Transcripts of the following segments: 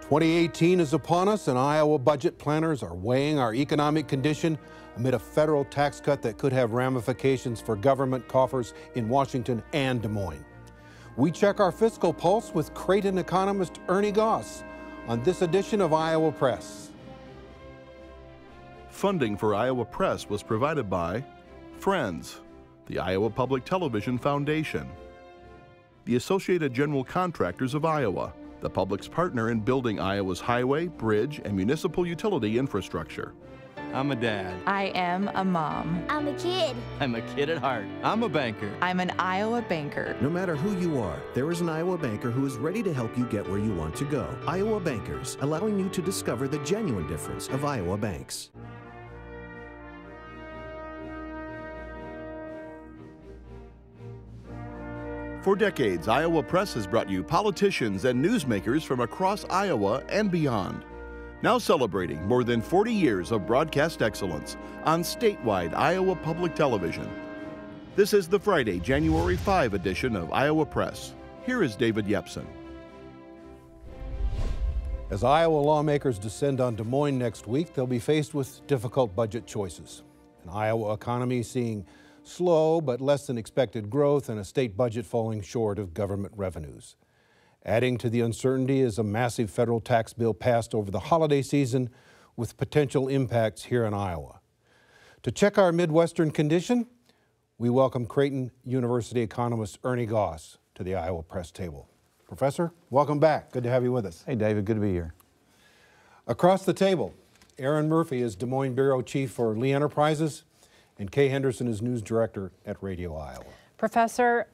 2018 is upon us, and Iowa budget planners are weighing our economic condition amid a federal tax cut that could have ramifications for government coffers in Washington and Des Moines. We check our fiscal pulse with Creighton Economist Ernie Goss on this edition of Iowa Press. Funding for Iowa Press was provided by Friends, the Iowa Public Television Foundation, the Associated General Contractors of Iowa, the public's partner in building Iowa's highway, bridge, and municipal utility infrastructure. I'm a dad. I am a mom. I'm a kid. I'm a kid at heart. I'm a banker. I'm an Iowa banker. No matter who you are, there is an Iowa banker who is ready to help you get where you want to go. Iowa Bankers, allowing you to discover the genuine difference of Iowa banks. For decades, Iowa Press has brought you politicians and newsmakers from across Iowa and beyond. Now celebrating more than 40 years of broadcast excellence on statewide Iowa Public Television. This is the Friday, January 5 edition of Iowa Press. Here is David Yepsen. As Iowa lawmakers descend on Des Moines next week, they'll be faced with difficult budget choices. An Iowa economy seeing slow but less than expected growth and a state budget falling short of government revenues. Adding to the uncertainty is a massive federal tax bill passed over the holiday season with potential impacts here in Iowa. To check our Midwestern condition, we welcome Creighton University economist Ernie Goss to the Iowa Press table. Professor, welcome back. Good to have you with us. Hey, David, good to be here. Across the table, Aaron Murphy is Des Moines Bureau Chief for Lee Enterprises, and Kay Henderson is News Director at Radio Iowa. Professor,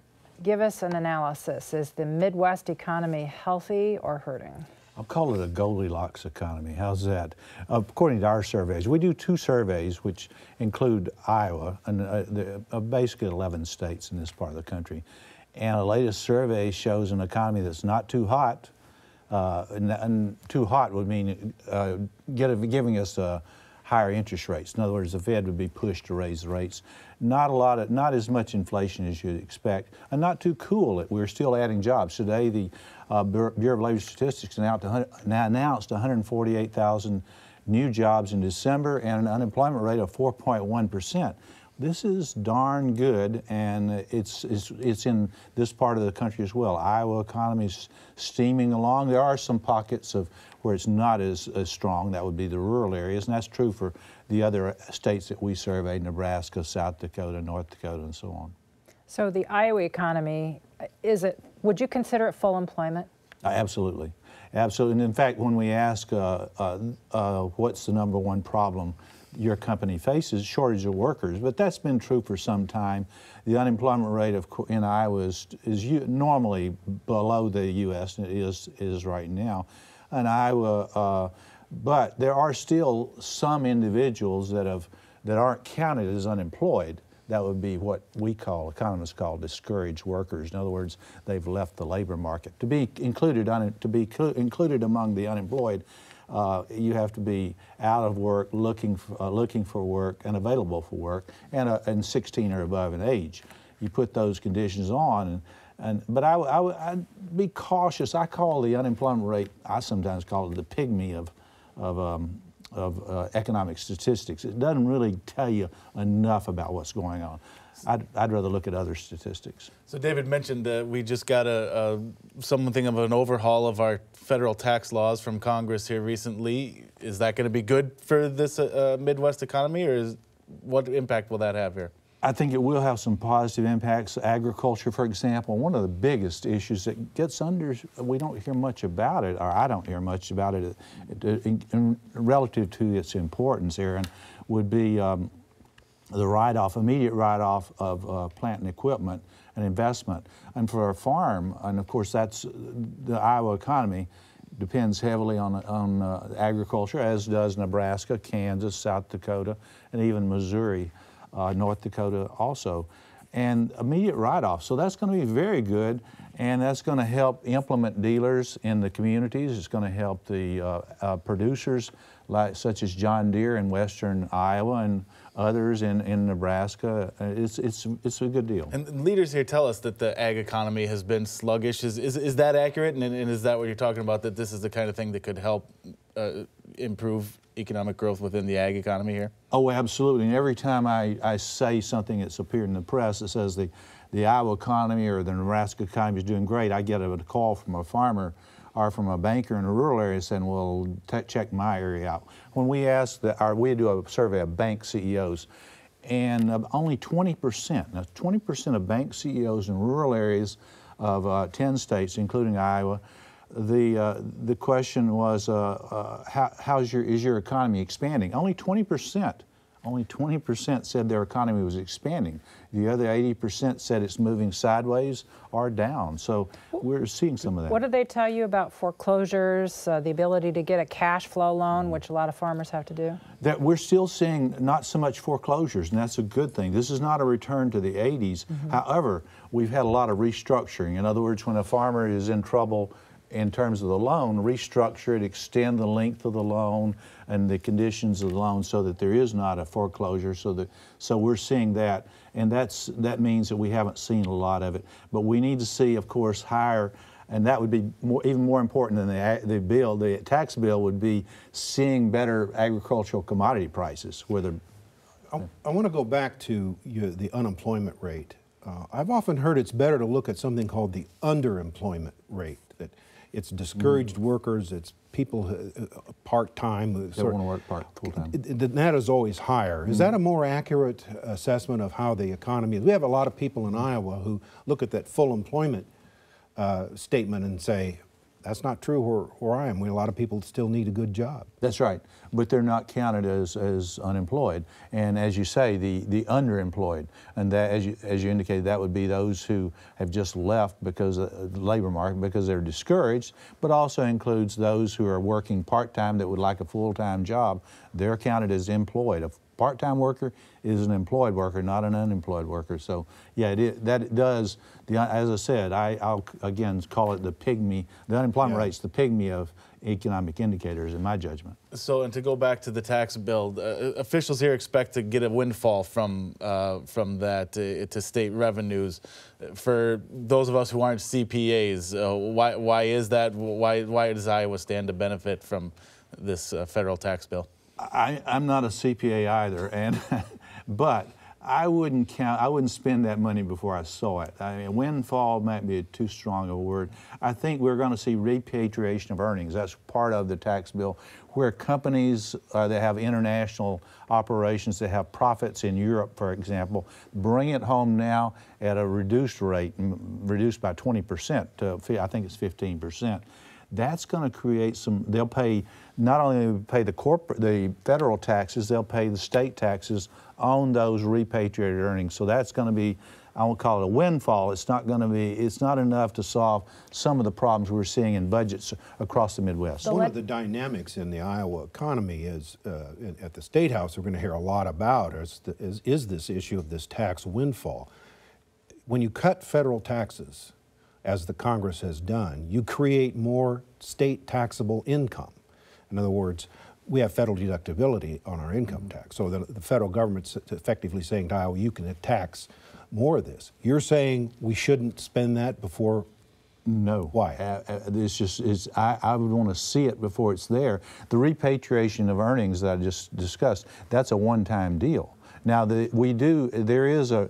give us an analysis. Is the Midwest economy healthy or hurting? I'll call it a Goldilocks economy. How's that? According to our surveys, we do two surveys which include Iowa and basically 11 states in this part of the country. And the latest survey shows an economy that's not too hot. And too hot would mean giving us higher interest rates. In other words, the Fed would be pushed to raise the rates. Not as much inflation as you'd expect, and not too cool. We're still adding jobs. Today, the Bureau of Labor Statistics announced 148,000 new jobs in December and an unemployment rate of 4.1%. This is darn good, and it's in this part of the country as well. Iowa economy is steaming along. There are some pockets of where it's not as strong. That would be the rural areas, and that's true for the other states that we surveyed: Nebraska, South Dakota, North Dakota, and so on. So the Iowa economy, would you consider it full employment? Absolutely. Absolutely. And in fact, when we ask what's the number one problem your company faces, shortage of workers, but that's been true for some time. The unemployment rate in Iowa is normally below the U.S. and it is right now. And Iowa, but there are still some individuals that aren't counted as unemployed. That would be what economists call discouraged workers. In other words, they've left the labor market. To be included among the unemployed, you have to be out of work, looking for work, and available for work, and 16 or above in age. You put those conditions on, but I'd be cautious. I call the unemployment rate, I sometimes call it the pygmy of economic statistics. It doesn't really tell you enough about what's going on. I'd rather look at other statistics. So David mentioned that we just got something of an overhaul of our federal tax laws from Congress here recently. Is that going to be good for this Midwest economy, or what impact will that have here? I think it will have some positive impacts. Agriculture, for example, one of the biggest issues that gets we don't hear much about it, or I don't hear much about it relative to its importance, Aaron, would be the immediate write-off of plant and equipment and investment. And for a farm, and of course that's the Iowa economy, depends heavily on agriculture, as does Nebraska, Kansas, South Dakota, and even Missouri, North Dakota also. And immediate write-off. So that's going to be very good, and that's going to help implement dealers in the communities. It's going to help the producers such as John Deere in western Iowa and others in Nebraska. It's a good deal. And leaders here tell us that the ag economy has been sluggish. Is that accurate? And is that what you're talking about, that this is the kind of thing that could help improve economic growth within the ag economy here? Oh, absolutely. And every time I say something that's appeared in the press that says the Iowa economy or the Nebraska economy is doing great, I get a call from a farmer or from a banker in a rural area saying, well, check my area out. When we ask we do a survey of bank CEOs, and only 20%, now 20% of bank CEOs in rural areas of 10 states, including Iowa, the question was, is your economy expanding? Only 20% said their economy was expanding. The other 80% said it's moving sideways or down. So we're seeing some of that. What did they tell you about foreclosures, the ability to get a cash flow loan, which a lot of farmers have to do? That we're still seeing not so much foreclosures, and that's a good thing. This is not a return to the 80s. However, we've had a lot of restructuring. In other words, when a farmer is in trouble in terms of the loan, restructure it, extend the length of the loan and the conditions of the loan so that there is not a foreclosure. So we're seeing that, and that means that we haven't seen a lot of it. But we need to see, of course, higher, and that would be even more important than the tax bill would be seeing better agricultural commodity prices. I want to go back to the unemployment rate. I've often heard it's better to look at something called the underemployment rate. That it's discouraged workers, it's people part-time. They want to work full-time. That is always higher. Is that a more accurate assessment of how the economy is? We have a lot of people in Iowa who look at that full employment statement and say, that's not true where I am. A lot of people still need a good job. That's right, but they're not counted as unemployed. And as you say, the underemployed, and that, as you indicated, that would be those who have just left because of the labor market because they're discouraged, but also includes those who are working part-time that would like a full-time job. They're counted as employed. A part-time worker is an employed worker, not an unemployed worker. So yeah, it does. As I said, I'll again call it the pygmy. The unemployment rate's the pygmy of economic indicators, in my judgment. So, and to go back to the tax bill, officials here expect to get a windfall from that to state revenues. For those of us who aren't CPAs, why is that? Why does Iowa stand to benefit from this federal tax bill? I'm not a CPA either, but I wouldn't spend that money before I saw it. I mean, windfall might be too strong of a word. I think we're going to see repatriation of earnings. That's part of the tax bill, where companies that have international operations, that have profits in Europe, for example, bring it home now at a reduced rate, reduced by 20% to, I think it's 15%. That's going to create they'll pay, not only pay the federal taxes, they'll pay the state taxes on those repatriated earnings. So that's going to be, I won't call it a windfall. It's not enough to solve some of the problems we're seeing in budgets across the Midwest. One of the dynamics in the Iowa economy is, at the State House, we're going to hear a lot about is this issue of this tax windfall. When you cut federal taxes, as the Congress has done, you create more state taxable income. In other words, we have federal deductibility on our income tax. So the federal government's effectively saying to Iowa, you can tax more of this. You're saying we shouldn't spend that before? No. Why? I would want to see it before it's there. The repatriation of earnings that I just discussed, that's a one-time deal. Now, there is a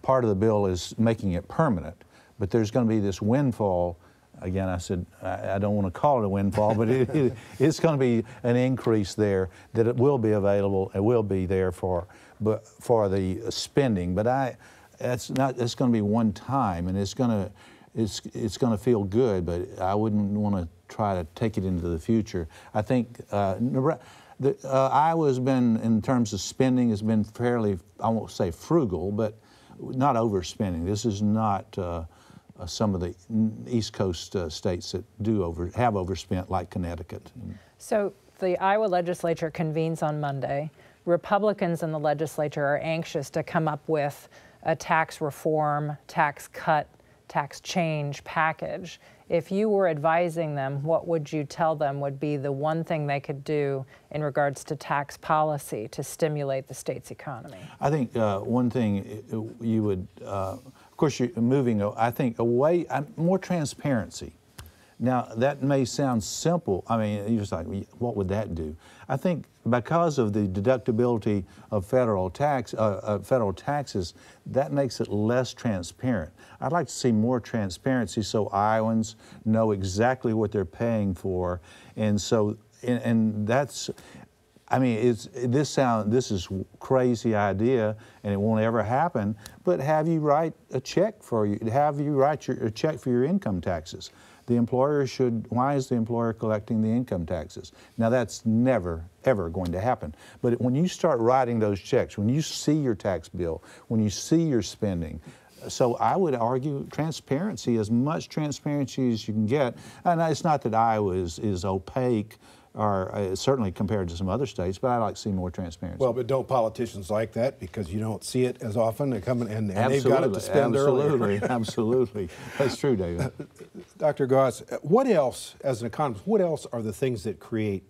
part of the bill is making it permanent. But there's going to be this windfall. Again, I said I don't want to call it a windfall, but it's going to be an increase there that it will be available. It will be there for the spending. But it's going to be one time, and it's going to feel good. But I wouldn't want to try to take it into the future. I think Iowa's been, in terms of spending, has been fairly, I won't say frugal, but not overspending. This is not some of the East Coast states that have overspent, like Connecticut. So the Iowa legislature convenes on Monday. Republicans in the legislature are anxious to come up with a tax reform, tax cut, tax change package. If you were advising them, what would you tell them would be the one thing they could do in regards to tax policy to stimulate the state's economy? I think one thing you would, of course, you're moving, I think, away, more transparency. Now, that may sound simple. I mean, you're just like, what would that do? I think because of the deductibility of federal taxes, that makes it less transparent. I'd like to see more transparency so Iowans know exactly what they're paying for, and so, and that's, I mean, this is crazy idea, and it won't ever happen. But have you write a check for you? Have you write a check for your income taxes? The employer should. Why is the employer collecting the income taxes? Now that's never ever going to happen. But when you start writing those checks, when you see your tax bill, when you see your spending. So I would argue transparency, as much transparency as you can get. And it's not that Iowa is opaque, or certainly compared to some other states, but I'd like to see more transparency. Well, but don't politicians like that because you don't see it as often? They come and they've got it to spend earlier. Absolutely. That's true, David. Dr. Goss, what else, as an economist, what else are the things that create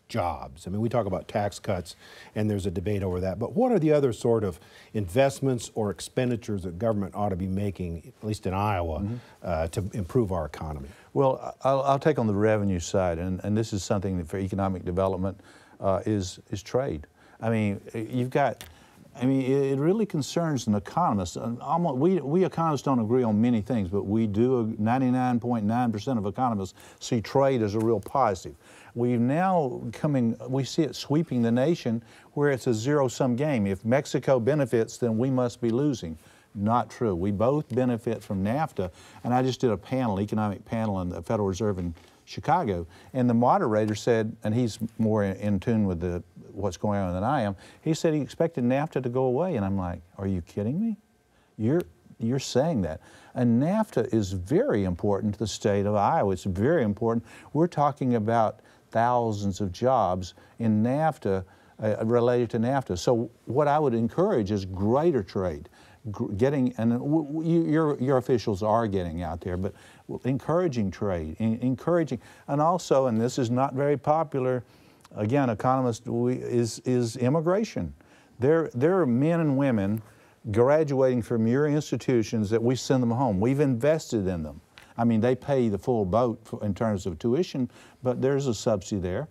jobs? I mean, we talk about tax cuts, and there's a debate over that, but what are the other sort of investments or expenditures that government ought to be making, at least in Iowa, to improve our economy? Well, I'll take on the revenue side, and this is something that for economic development is trade. I mean, you've got, I mean, it really concerns an economist. We economists don't agree on many things, but we do, 99.9% of economists see trade as a real positive. We've now we see it sweeping the nation where it's a zero-sum game. If Mexico benefits, then we must be losing. Not true. We both benefit from NAFTA, and I just did a panel, economic panel in the Federal Reserve in Chicago, and the moderator said, and he's more in tune with what's going on than I am, he said he expected NAFTA to go away, and I'm like, are you kidding me? You're saying that. And NAFTA is very important to the state of Iowa. It's very important. We're talking about thousands of jobs in NAFTA, related to NAFTA. So what I would encourage is greater trade. Your officials are getting out there, but encouraging trade, encouraging, and also, and this is not very popular, again, economists, is immigration. There are men and women graduating from your institutions that we send them home. We've invested in them. I mean, they pay the full boat in terms of tuition, but there's a subsidy there.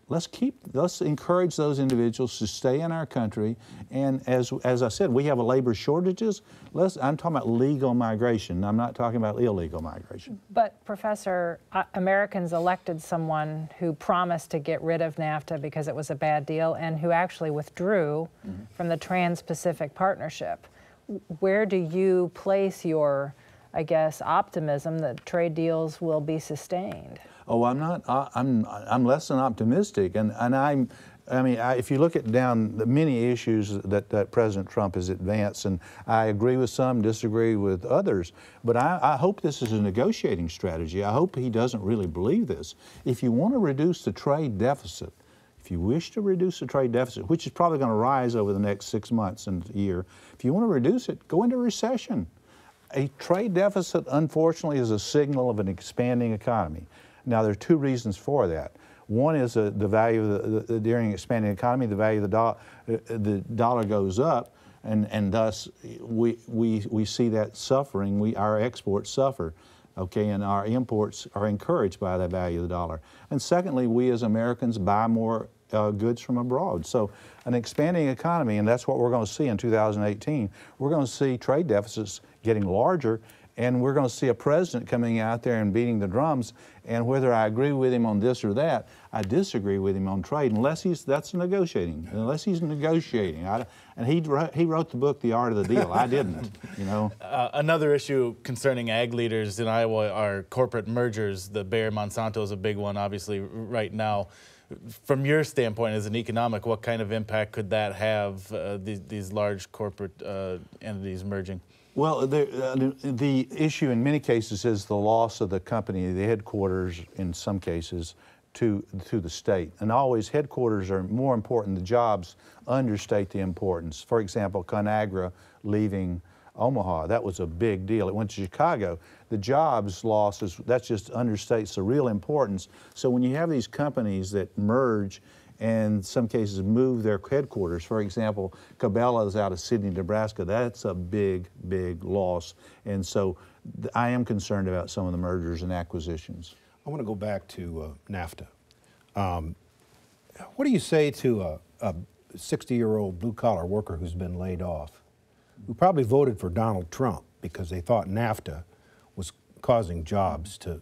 Let's encourage those individuals to stay in our country, and as I said, we have a labor shortages. I'm talking about legal migration. I'm not talking about illegal migration. But Professor, Americans elected someone who promised to get rid of NAFTA because it was a bad deal, and who actually withdrew from the Trans-Pacific Partnership. Where do you place your, I guess, optimism that trade deals will be sustained? Oh, I'm not. I'm less than optimistic, and if you look at down the many issues that President Trump has advanced, and I agree with some, disagree with others, but I hope this is a negotiating strategy. I hope he doesn't really believe this. If you want to reduce the trade deficit, if you wish to reduce the trade deficit, which is probably going to rise over the next 6 months and a year, if you want to reduce it, go into recession. A trade deficit, unfortunately, is a signal of an expanding economy. Now, there are two reasons for that. One is the value of during expanding economy, the value of the dollar goes up, and thus we see that suffering. Our exports suffer, okay, and our imports are encouraged by the value of the dollar. And secondly, we as Americans buy more goods from abroad. So an expanding economy, and that's what we're going to see in 2018. We're going to see trade deficits getting larger, and we're going to see a president coming out there and beating the drums. And whether I agree with him on this or that, I disagree with him on trade, unless he's negotiating. And he wrote the book, The Art of the Deal. I didn't, you know. Another issue concerning ag leaders in Iowa are corporate mergers. The Bayer-Monsanto is a big one, obviously, right now. From your standpoint as an economic, what kind of impact could that have, these large corporate entities merging? Well, the issue in many cases is the loss of the company, the headquarters in some cases, to the state. And always headquarters are more important. The jobs understate the importance. For example, ConAgra leaving Omaha. That was a big deal. It went to Chicago. The jobs losses, that just understates the real importance. So when you have these companies that merge and in some cases move their headquarters, for example, Cabela's out of Sidney, Nebraska, that's a big, big loss. And so I am concerned about some of the mergers and acquisitions. I want to go back to NAFTA. What do you say to a 60-year-old blue-collar worker who's been laid off, who probably voted for Donald Trump because they thought NAFTA was causing jobs to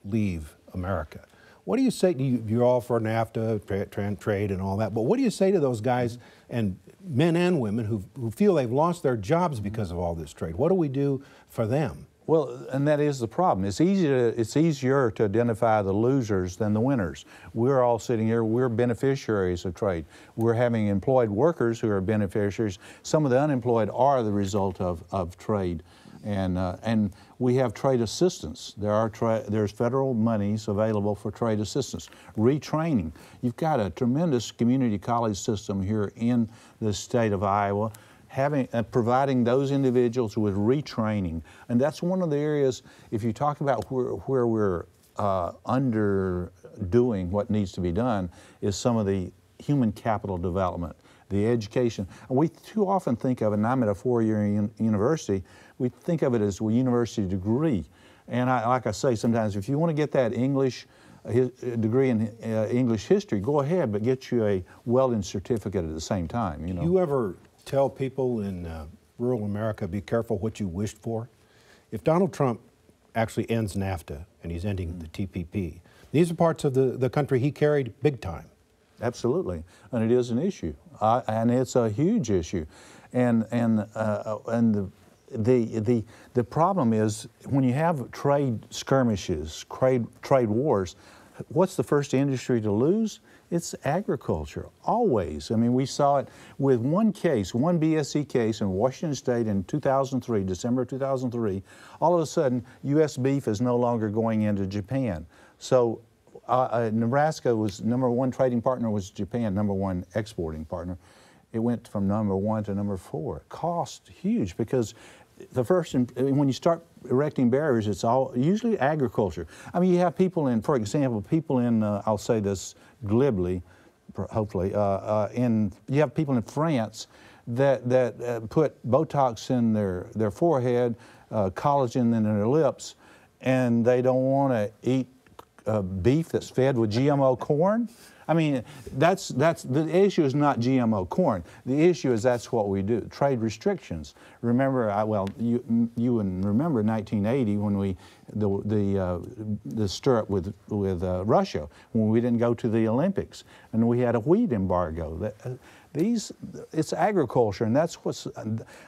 leave America? What do you say? You're all for NAFTA, trade and all that, but what do you say to those guys, and men and women, who feel they've lost their jobs because of all this trade? What do we do for them? Well, and that is the problem. It's easier to identify the losers than the winners. We're all sitting here, we're beneficiaries of trade. We're having employed workers who are beneficiaries. Some of the unemployed are the result of trade. And we have trade assistance. There's federal monies available for trade assistance. Retraining. You've got a tremendous community college system here in the state of Iowa, providing those individuals with retraining. And that's one of the areas, if you talk about where we're underdoing what needs to be done, is some of the human capital development, the education. And we too often think of it, and I'm at a four-year university, we think of it as a university degree. And like I say, sometimes if you want to get that English degree in English history, go ahead, but get you a welding certificate at the same time. You know? Do you ever tell people in rural America, be careful what you wished for? If Donald Trump actually ends NAFTA and he's ending the TPP, these are parts of the country he carried big time. Absolutely, and it is an issue, and it's a huge issue, and the problem is when you have trade skirmishes, trade wars, what's the first industry to lose? It's agriculture, always. I mean, we saw it with one case, one BSE case in Washington State in 2003, December 2003. All of a sudden, U.S. beef is no longer going into Japan. So Nebraska was #1 trading partner was Japan, #1 exporting partner. It went from #1 to #4. Cost huge because when you start erecting barriers, it's all usually agriculture. I mean, you have people in, for example, I'll say this glibly, hopefully, you have people in France that put Botox in their forehead, collagen in their lips, and they don't want to eat beef that's fed with GMO corn. I mean, the issue is not GMO corn. The issue is that's what we do. Trade restrictions. Remember, you wouldn't remember 1980 when the stir-up with Russia, when we didn't go to the Olympics, and we had a wheat embargo. It's agriculture, and that's what's.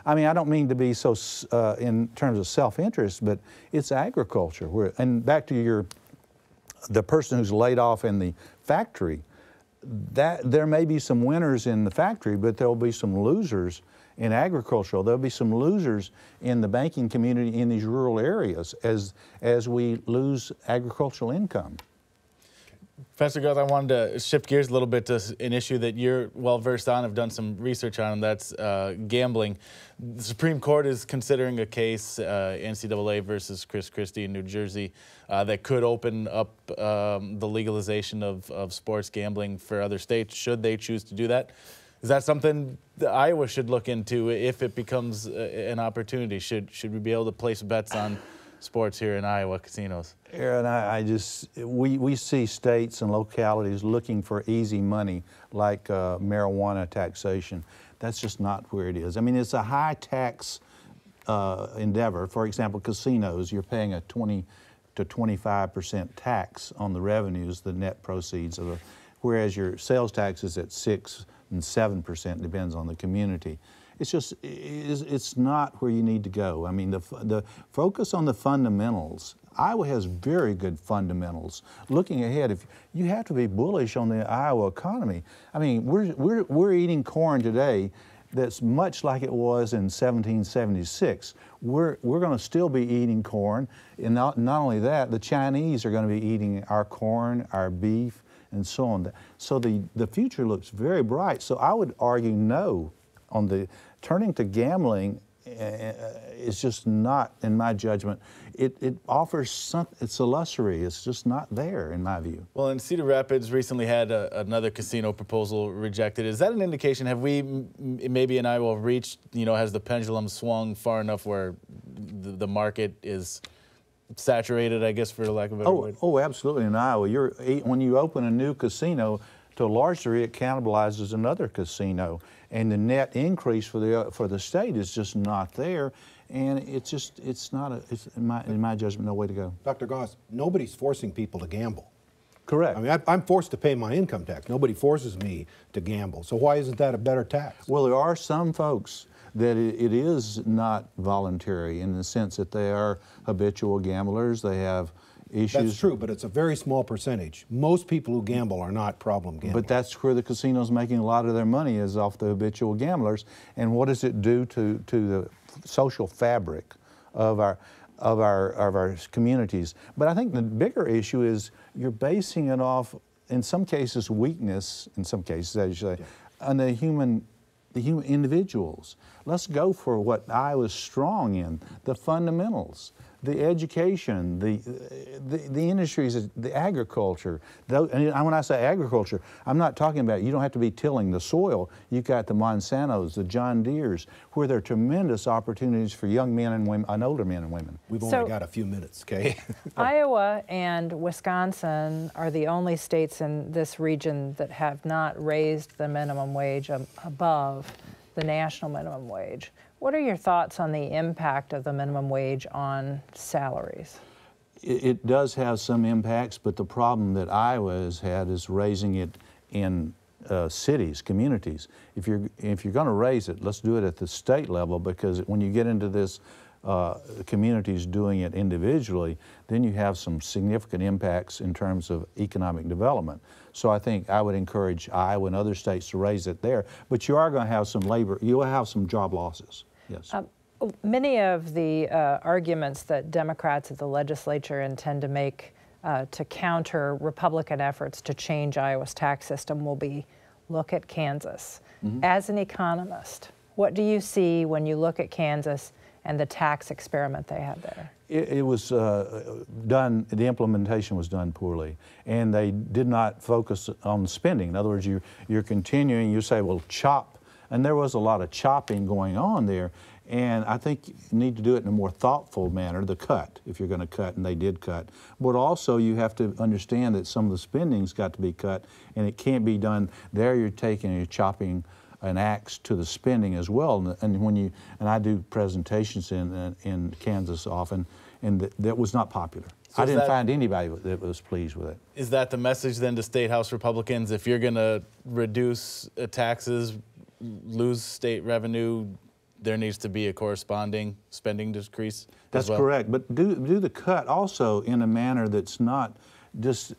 I mean, I don't mean to be so in terms of self-interest, but it's agriculture. And back to the person who's laid off in the factory. There may be some winners in the factory, but there'll be some losers in agricultural. There'll be some losers in the banking community in these rural areas as we lose agricultural income. Professor Goss, I wanted to shift gears a little bit to an issue that you're well versed on, have done some research on, and that's gambling. The Supreme Court is considering a case, NCAA versus Chris Christie in New Jersey, that could open up the legalization of sports gambling for other states, should they choose to do that. Is that something that Iowa should look into if it becomes an opportunity? Should we be able to place bets on sports here in Iowa casinos? Aaron, we see states and localities looking for easy money like marijuana taxation. That's just not where it is. I mean, it's a high tax endeavor. For example, casinos, you're paying a 20 to 25% tax on the revenues, the net proceeds of whereas your sales tax is at 6 and 7%, depends on the community. It's not where you need to go. I mean, the focus on the fundamentals. Iowa has very good fundamentals. Looking ahead, if you have to be bullish on the Iowa economy. I mean, we're eating corn today that's much like it was in 1776. We're going to still be eating corn, and not only that, the Chinese are going to be eating our corn, our beef, and so on. So the future looks very bright. So I would argue no on the turning to gambling it's just not, in my judgment, it offers something, it's illusory, it's just not there in my view. Well, and Cedar Rapids recently had another casino proposal rejected. Is that an indication, have we maybe in Iowa reached, has the pendulum swung far enough where the market is saturated, I guess, for lack of a better word? Oh, absolutely. In Iowa, when you open a new casino, to a large degree, it cannibalizes another casino, and the net increase for the state is just not there, and it's in my judgment, no way to go. Dr. Goss, nobody's forcing people to gamble. Correct. I mean, I'm forced to pay my income tax. Nobody forces me to gamble. So why isn't that a better tax? Well, there are some folks that it is not voluntary in the sense that they are habitual gamblers. They have issues. That's true, but it's a very small percentage. Most people who gamble are not problem gamblers. But that's where the casino's making a lot of their money, is off the habitual gamblers. And what does it do to the social fabric of our communities? But I think the bigger issue is you're basing it off, in some cases, weakness, in some cases, as you say, on the human individuals. Let's go for what Iowa's strong in, the fundamentals, the education, the industries, the agriculture. And when I say agriculture, I'm not talking about, you don't have to be tilling the soil. You've got the Monsantos, the John Deeres, where there are tremendous opportunities for young men and women, and older men and women. We've only got a few minutes, okay? Iowa and Wisconsin are the only states in this region that have not raised the minimum wage above the national minimum wage. What are your thoughts on the impact of the minimum wage on salaries? It does have some impacts, but the problem that Iowa has had is raising it in cities, communities. If you're going to raise it, let's do it at the state level, because when you get into this communities doing it individually, then you have some significant impacts in terms of economic development. So I think I would encourage Iowa and other states to raise it there, but you are going to have some labor, you'll have some job losses, yes. Many of the arguments that Democrats at the legislature intend to make to counter Republican efforts to change Iowa's tax system will be, look at Kansas. Mm-hmm. As an economist, what do you see when you look at Kansas and the tax experiment they had there? It was done, the implementation was done poorly, and they did not focus on spending. In other words, you're continuing, you say, well, chop, and there was a lot of chopping going on there, and I think you need to do it in a more thoughtful manner, the cut, if you're going to cut, and they did cut. But also you have to understand that some of the spending's got to be cut, and it can't be done there. You're chopping an axe to the spending as well, and I do presentations in Kansas often, and that was not popular. So I didn't find anybody that was pleased with it. Is that the message then to State House Republicans? If you're going to reduce taxes, lose state revenue, there needs to be a corresponding spending decrease? That's correct, but do the cut also in a manner that's not just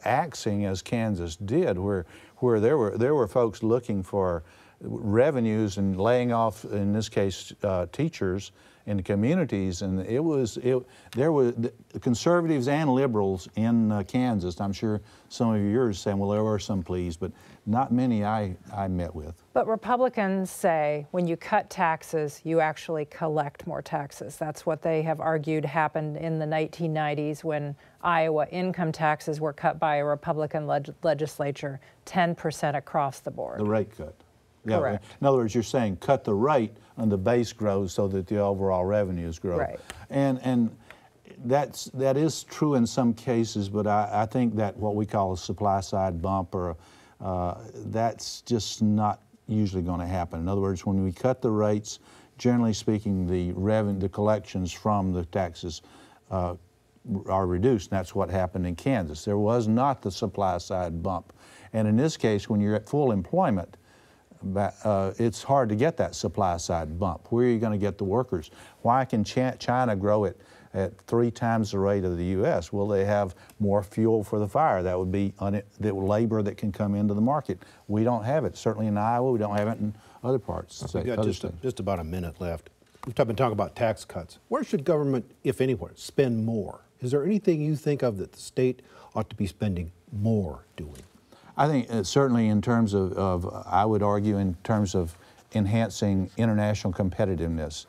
axing as Kansas did, where there were folks looking for revenues and laying off, in this case, teachers in the communities, and there were conservatives and liberals in Kansas. I'm sure some of yours saying, well, there were some pleased, but not many I met with. But Republicans say when you cut taxes, you actually collect more taxes. That's what they have argued happened in the 1990s when Iowa income taxes were cut by a Republican legislature, 10% across the board. The rate cut. Yeah, correct. In other words, you're saying cut the rate and the base grows so that the overall revenues grow. Right. And that is true in some cases, but I think that what we call a supply side bump, or that's just not usually going to happen. In other words, when we cut the rates, generally speaking, the collections from the taxes are reduced. And that's what happened in Kansas. There was not the supply side bump. And in this case, when you're at full employment, it's hard to get that supply side bump. Where are you going to get the workers? Why can China grow it at 3 times the rate of the U.S.? Well, they have more fuel for the fire. That would be the labor that can come into the market. We don't have it. Certainly in Iowa, we don't have it in other parts. We've got just about a minute left. We've been talking about tax cuts. Where should government, if anywhere, spend more? Is there anything you think of that the state ought to be spending more doing? I think certainly in terms of I would argue in terms of enhancing international competitiveness,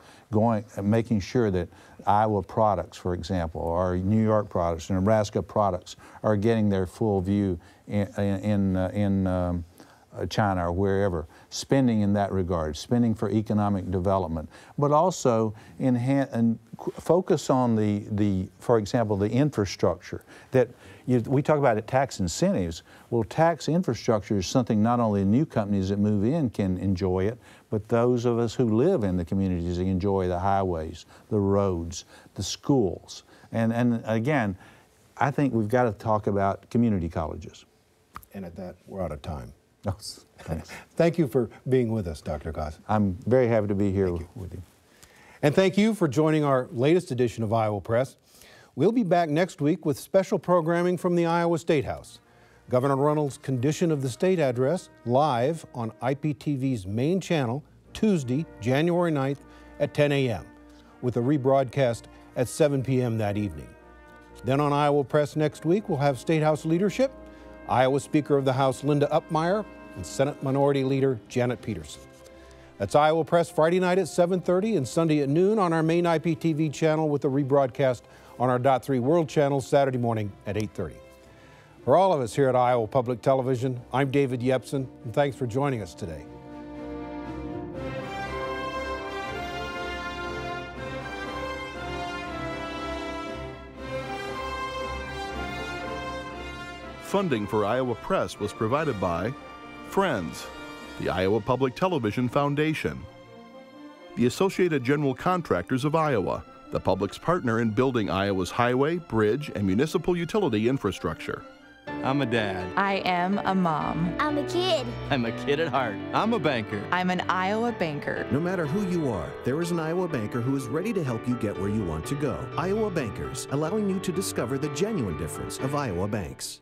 making sure that Iowa products, for example, or New York products, or Nebraska products are getting their full view in China or wherever, spending in that regard, spending for economic development, but also focus on for example, the infrastructure that we talk about tax incentives. Well, tax infrastructure is something not only new companies that move in can enjoy it, but those of us who live in the communities enjoy the highways, the roads, the schools. And again, I think we've got to talk about community colleges. And at that, we're out of time. Oh, thanks. Thank you for being with us, Dr. Goss. I'm very happy to be here with you. And thank you for joining our latest edition of Iowa Press. We'll be back next week with special programming from the Iowa State House. Governor Reynolds' Condition of the State address live on IPTV's main channel Tuesday, January 9th at 10 a.m. with a rebroadcast at 7 p.m. that evening. Then on Iowa Press next week, we'll have State House leadership, Iowa Speaker of the House Linda Upmeyer, and Senate Minority Leader Janet Peterson. That's Iowa Press Friday night at 7:30 and Sunday at noon on our main IPTV channel with a rebroadcast on our .3 World channel Saturday morning at 8:30. For all of us here at Iowa Public Television, I'm David Yepsen, and thanks for joining us today. Funding for Iowa Press was provided by Friends, the Iowa Public Television Foundation, the Associated General Contractors of Iowa, the public's partner in building Iowa's highway, bridge, and municipal utility infrastructure. I'm a dad. I am a mom. I'm a kid. I'm a kid at heart. I'm a banker. I'm an Iowa banker. No matter who you are, there is an Iowa banker who is ready to help you get where you want to go. Iowa Bankers, allowing you to discover the genuine difference of Iowa banks.